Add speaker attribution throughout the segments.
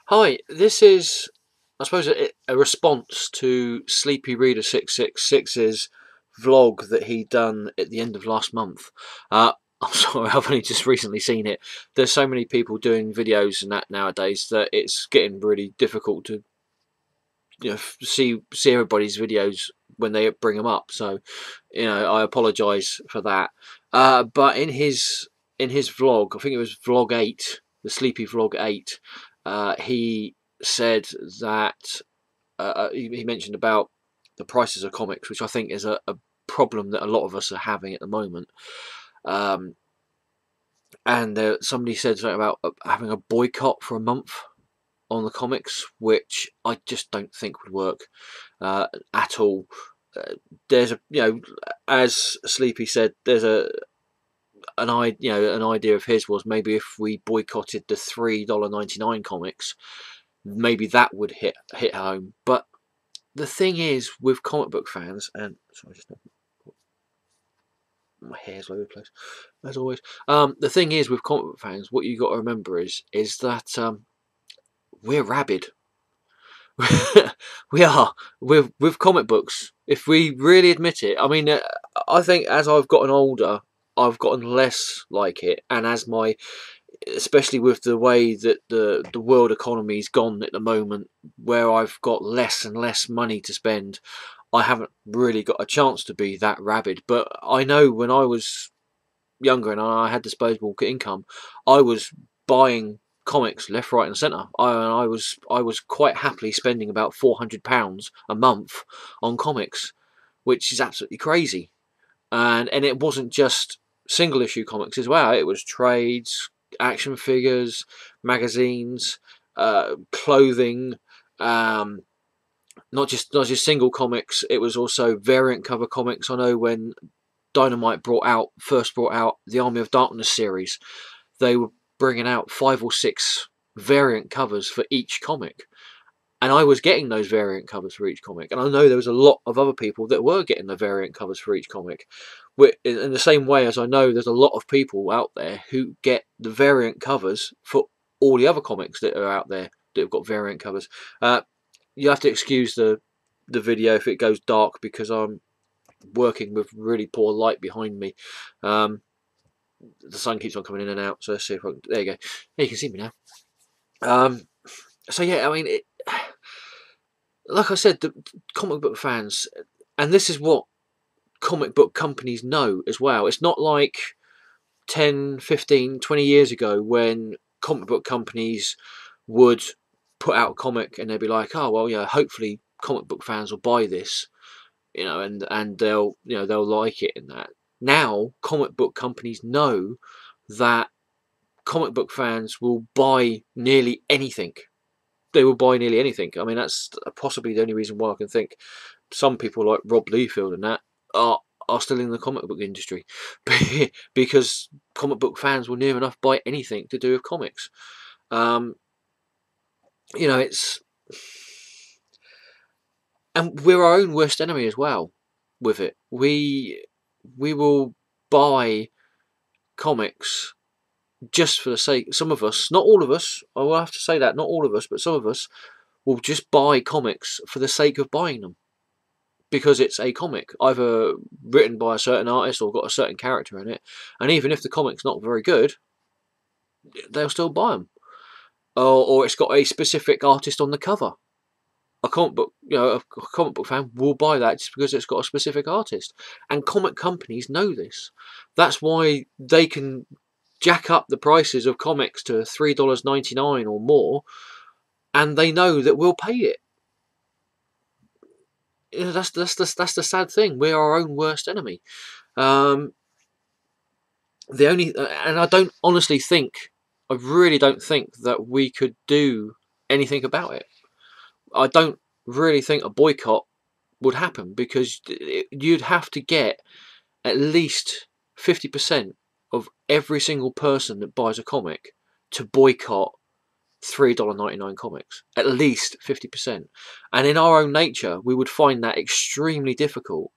Speaker 1: Hi, this is, I suppose, a response to sleepyreader666's vlog that he done at the end of last month. I'm sorry, I've only just recently seen it. There's so many people doing videos and that nowadays that it's getting really difficult to, see everybody's videos when they bring them up. So, I apologise for that. But in his vlog, I think it was vlog 8, the Sleepy vlog 8. He said that he mentioned about the prices of comics, which I think is a problem that a lot of us are having at the moment. And somebody said something about having a boycott for a month on the comics, which I just don't think would work at all. There's as Sleepy said, there's an idea of his was maybe if we boycotted the $3.99 comics, maybe that would hit home. But the thing is with comic book fans, and sorry, just my hair's all over the place as always. The thing is with comic book fans, what you got to remember is that we're rabid. We are with comic books. If we really admit it, I mean, I think as I've gotten older, I've gotten less like it, and especially with the way that the world economy's gone at the moment, where I've got less and less money to spend, I haven't really got a chance to be that rabid. But I know when I was younger and I had disposable income, I was buying comics left, right, and centre. I was quite happily spending about £400 a month on comics, which is absolutely crazy. And it wasn't just single issue comics as well. It was trades, action figures, magazines, clothing. Not just single comics. It was also variant cover comics. I know when Dynamite first brought out the Army of Darkness series, they were bringing out 5 or 6 variant covers for each comic, and I was getting those variant covers for each comic, and I know there was a lot of other people that were getting the variant covers for each comic, in the same way as I know there's a lot of people out there who get the variant covers for all the other comics that are out there that have got variant covers. You have to excuse the video if it goes dark, because I'm working with really poor light behind me. The sun keeps on coming in and out, so let's see if I can, there you go. Yeah, you can see me now. So yeah, I mean, like I said, the comic book fans, and this is what comic book companies know as well. It's not like 10, 15, 20 years ago when comic book companies would put out a comic and they'd be like, oh well, yeah, hopefully comic book fans will buy this, and they'll like it and that. Now comic book companies know that comic book fans will buy nearly anything. They will buy nearly anything. I mean, that's possibly the only reason why I can think some people like Rob Liefeld and that are still in the comic book industry, because comic book fans will near enough buy anything to do with comics. It's, and we're our own worst enemy as well with it. We will buy comics just for the sake. Some of us, not all of us, I will have to say that, not all of us, but some of us will just buy comics for the sake of buying them, because it's a comic either written by a certain artist or got a certain character in it, and even if the comic's not very good, they'll still buy them. Or it's got a specific artist on the cover. A comic book fan will buy that just because it's got a specific artist, and comic companies know this. That's why they can jack up the prices of comics to $3.99 or more, and they know that we'll pay it. That's the sad thing. We're our own worst enemy. And I don't honestly think, I really don't think that we could do anything about it. I don't really think a boycott would happen, because you'd have to get at least 50% of every single person that buys a comic to boycott $3.99 comics. At least 50%. And in our own nature, we would find that extremely difficult.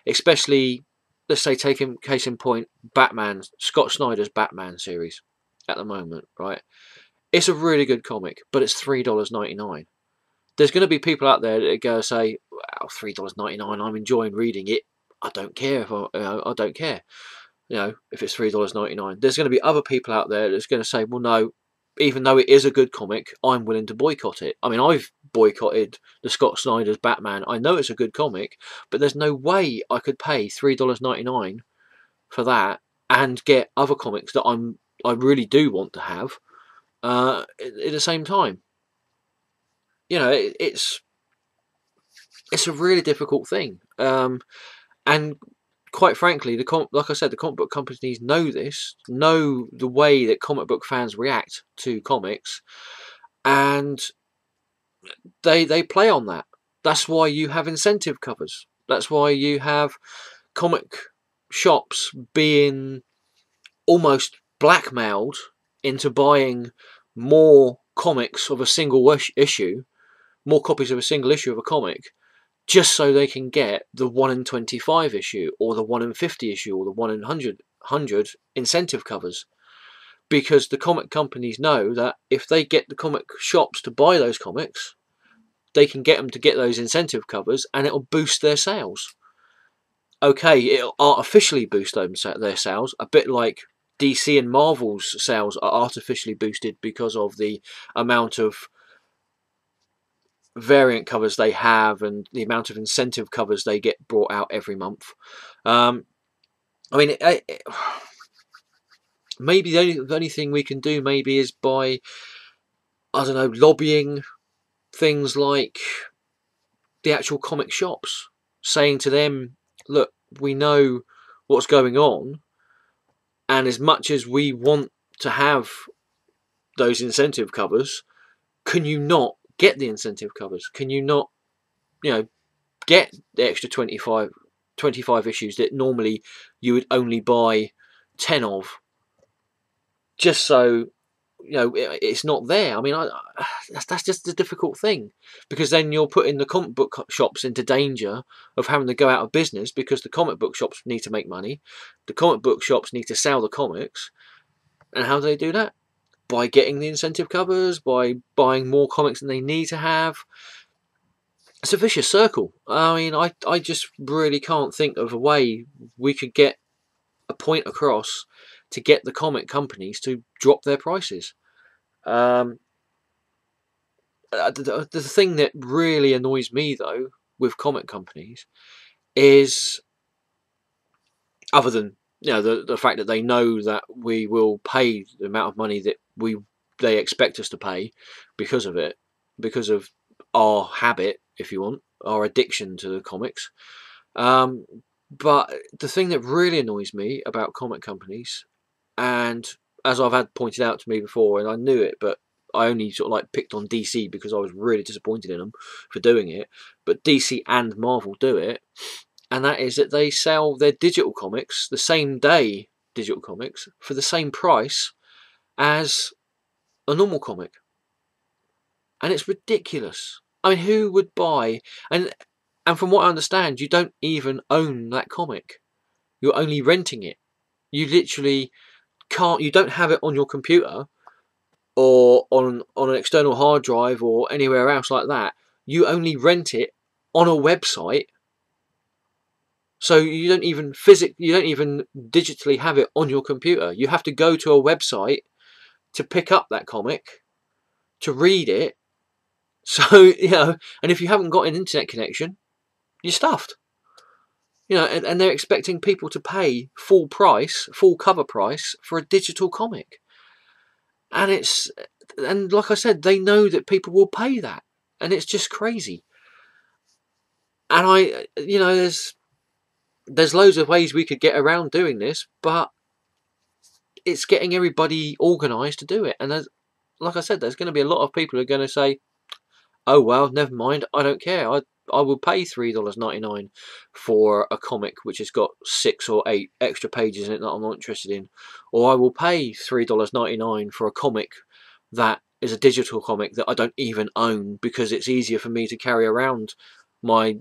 Speaker 1: Especially, let's say, taking case in point, Batman, Scott Snyder's Batman series at the moment, right? It's a really good comic, but it's $3.99. There's going to be people out there that go say, "Wow, $3.99. I'm enjoying reading it. I don't care if I don't care. If it's $3.99." There's going to be other people out there that's going to say, "Well, no, even though it is a good comic, I'm willing to boycott it." I mean, I've boycotted the Scott Snyder's Batman. I know it's a good comic, but there's no way I could pay $3.99 for that and get other comics that I really do want to have at the same time. It's a really difficult thing, and quite frankly, like I said, the comic book companies know this, know the way that comic book fans react to comics, and they play on that. That's why you have incentive covers. That's why you have comic shops being almost blackmailed into buying more comics of a single issue, more copies of a single issue of a comic, just so they can get the 1 in 25 issue, or the 1 in 50 issue, or the 1 in 100 incentive covers. Because the comic companies know that if they get the comic shops to buy those comics, they can get them to get those incentive covers, and it'll boost their sales. Okay, it'll artificially boost their sales, a bit like DC and Marvel's sales are artificially boosted because of the amount of variant covers they have and the amount of incentive covers they get brought out every month. I mean, maybe the only thing we can do maybe is by, I don't know, lobbying things like the actual comic shops, saying to them, look, we know what's going on, and as much as we want to have those incentive covers, can you not get the incentive covers? Can you not, get the extra 25 issues that normally you would only buy 10 of, just so it's not there? I mean, that's just the difficult thing, because then you're putting the comic book shops into danger of having to go out of business, because the comic book shops need to make money. The comic book shops need to sell the comics, and how do they do that? By getting the incentive covers, by buying more comics than they need to have. It's a vicious circle. I mean, I just really can't think of a way we could get a point across to get the comic companies to drop their prices. The thing that really annoys me, though, with comic companies is, other than the fact that they know that we will pay the amount of money that they expect us to pay because of it, because of our habit, if you want, our addiction to the comics. But the thing that really annoys me about comic companies, and as I've had pointed out to me before, and I knew it, but I only sort of like picked on DC because I was really disappointed in them for doing it, but DC and Marvel do it, and that is that they sell their digital comics, the same day digital comics, for the same price as a normal comic. And it's ridiculous. I mean, who would buy? And from what I understand, you don't even own that comic. You're only renting it. You literally can't. You don't have it on your computer or on an external hard drive or anywhere else like that. You only rent it on a website. So you don't even digitally have it on your computer. You have to go to a website to pick up that comic, to read it. So, and if you haven't got an internet connection, you're stuffed. And they're expecting people to pay full cover price for a digital comic. And like I said, they know that people will pay that, and it's just crazy. And there's loads of ways we could get around doing this, but it's getting everybody organised to do it. And like I said, there's going to be a lot of people who are going to say, oh well, never mind, I don't care. I will pay $3.99 for a comic which has got 6 or 8 extra pages in it that I'm not interested in. Or I will pay $3.99 for a comic that is a digital comic that I don't even own, because it's easier for me to carry around my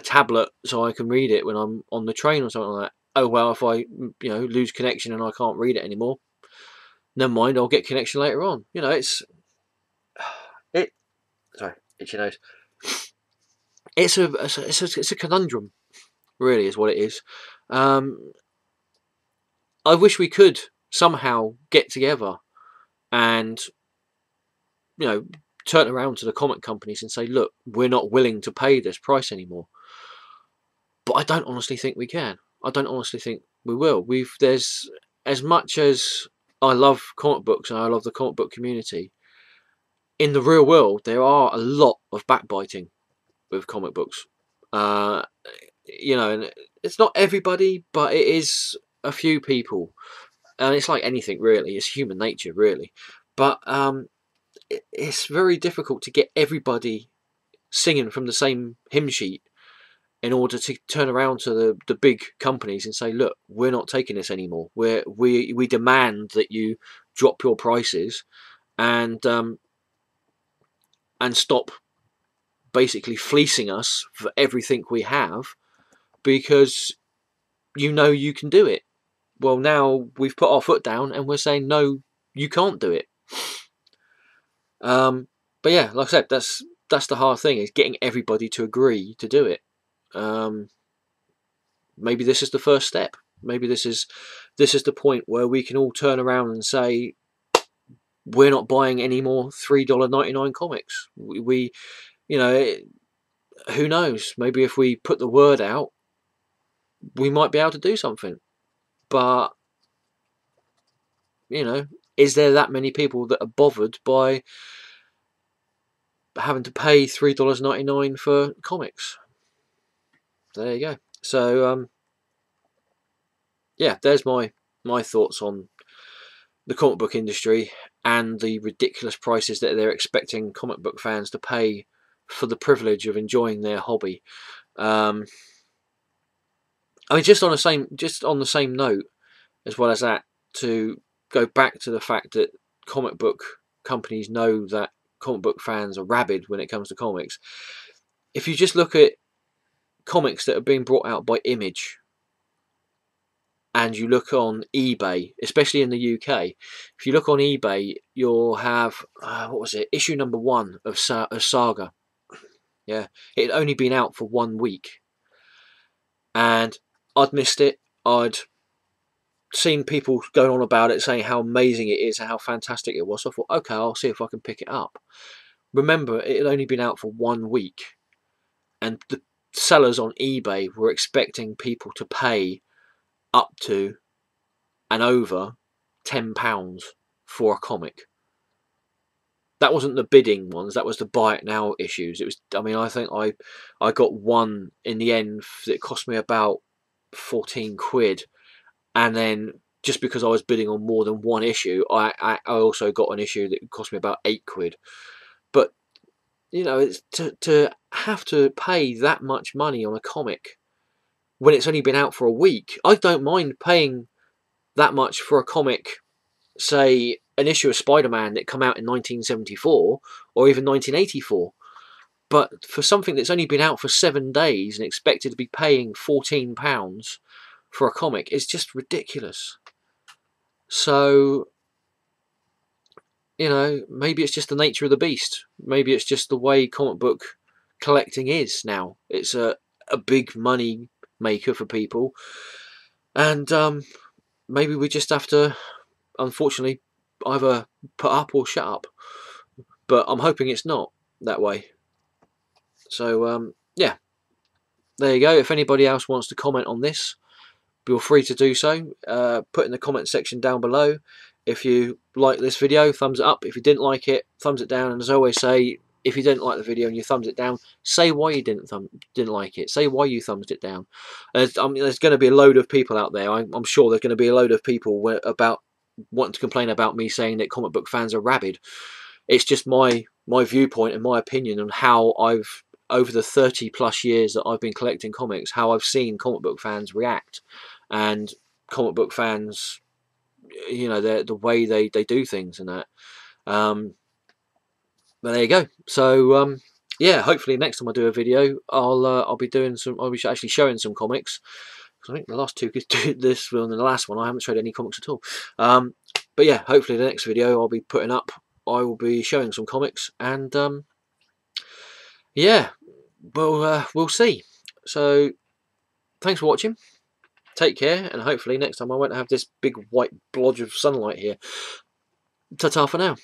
Speaker 1: tablet so I can read it when I'm on the train or something like that. Oh well, if I lose connection and I can't read it anymore, never mind, I'll get connection later on. You know, sorry, itchy nose. It's a conundrum, really, is what it is. I wish we could somehow get together and, you know, turn around to the comic companies and say, look, we're not willing to pay this price anymore. But I don't honestly think we can. I don't honestly think we will. There's, as much as I love comic books and I love the comic book community, in the real world there are a lot of backbiting with comic books. You know, and it's not everybody, but it is a few people, and it's like anything really. It's human nature, really. But it's very difficult to get everybody singing from the same hymn sheet in order to turn around to the big companies and say, look, we're not taking this anymore. We demand that you drop your prices and stop basically fleecing us for everything we have, because you know you can do it. Well, now we've put our foot down and we're saying, no, you can't do it. But yeah, like I said, that's the hard thing, is getting everybody to agree to do it. Maybe this is the first step. Maybe this is the point where we can all turn around and say, we're not buying any more $3.99 comics. We you know, who knows? Maybe if we put the word out, we might be able to do something. But, you know, is there that many people that are bothered by having to pay $3.99 for comics? There you go. So yeah, there's my thoughts on the comic book industry and the ridiculous prices that they're expecting comic book fans to pay for the privilege of enjoying their hobby. I mean, just on the same note, as well as that, to go back to the fact that comic book companies know that comic book fans are rabid when it comes to comics. If you just look at comics that are being brought out by Image, and you look on eBay, especially in the UK, if you look on eBay, you'll have, what was it, issue number 1 of Saga. Yeah, it had only been out for 1 week. And I'd missed it. I'd seen people going on about it, saying how amazing it is and how fantastic it was. So I thought, okay, I'll see if I can pick it up. Remember, it had only been out for 1 week. And the sellers on eBay were expecting people to pay up to and over £10 for a comic. That wasn't the bidding ones, that was the buy it now issues. It was, I mean, I think I got one in the end that cost me about 14 quid, and then just because I was bidding on more than one issue, I also got an issue that cost me about 8 quid. But you know, it's to have to pay that much money on a comic when it's only been out for a week. I don't mind paying that much for a comic, say an issue of Spider-Man that come out in 1974 or even 1984, but for something that's only been out for 7 days and expected to be paying £14 for a comic is just ridiculous. So, you know, maybe it's just the nature of the beast. Maybe it's just the way comic book collecting is now. It's a big money maker for people, and maybe we just have to, unfortunately, either put up or shut up. But I'm hoping it's not that way. So yeah, there you go. If anybody else wants to comment on this, feel free to do so. Put in the comment section down below. If you like this video, thumbs it up. If you didn't like it, thumbs it down. And as I always say, if you didn't like the video and you thumbs it down, say why you didn't like it. Say why you thumbs it down. There's going to be a load of people out there. I'm sure there's going to be a load of people wanting to complain about me saying that comic book fans are rabid. It's just my viewpoint and my opinion on how I've, over the 30+ years that I've been collecting comics, how I've seen comic book fans react, and comic book fans, you know, the way they do things and that. But there you go. So yeah, hopefully next time I do a video, I'll be actually showing some comics. I think the last two, this one and the last one, I haven't showed any comics at all. But but yeah, hopefully the next video I'll be putting up, I will be showing some comics, and yeah, we'll see. So thanks for watching. Take care, and hopefully next time I won't have this big white blotch of sunlight here. Ta-ta for now.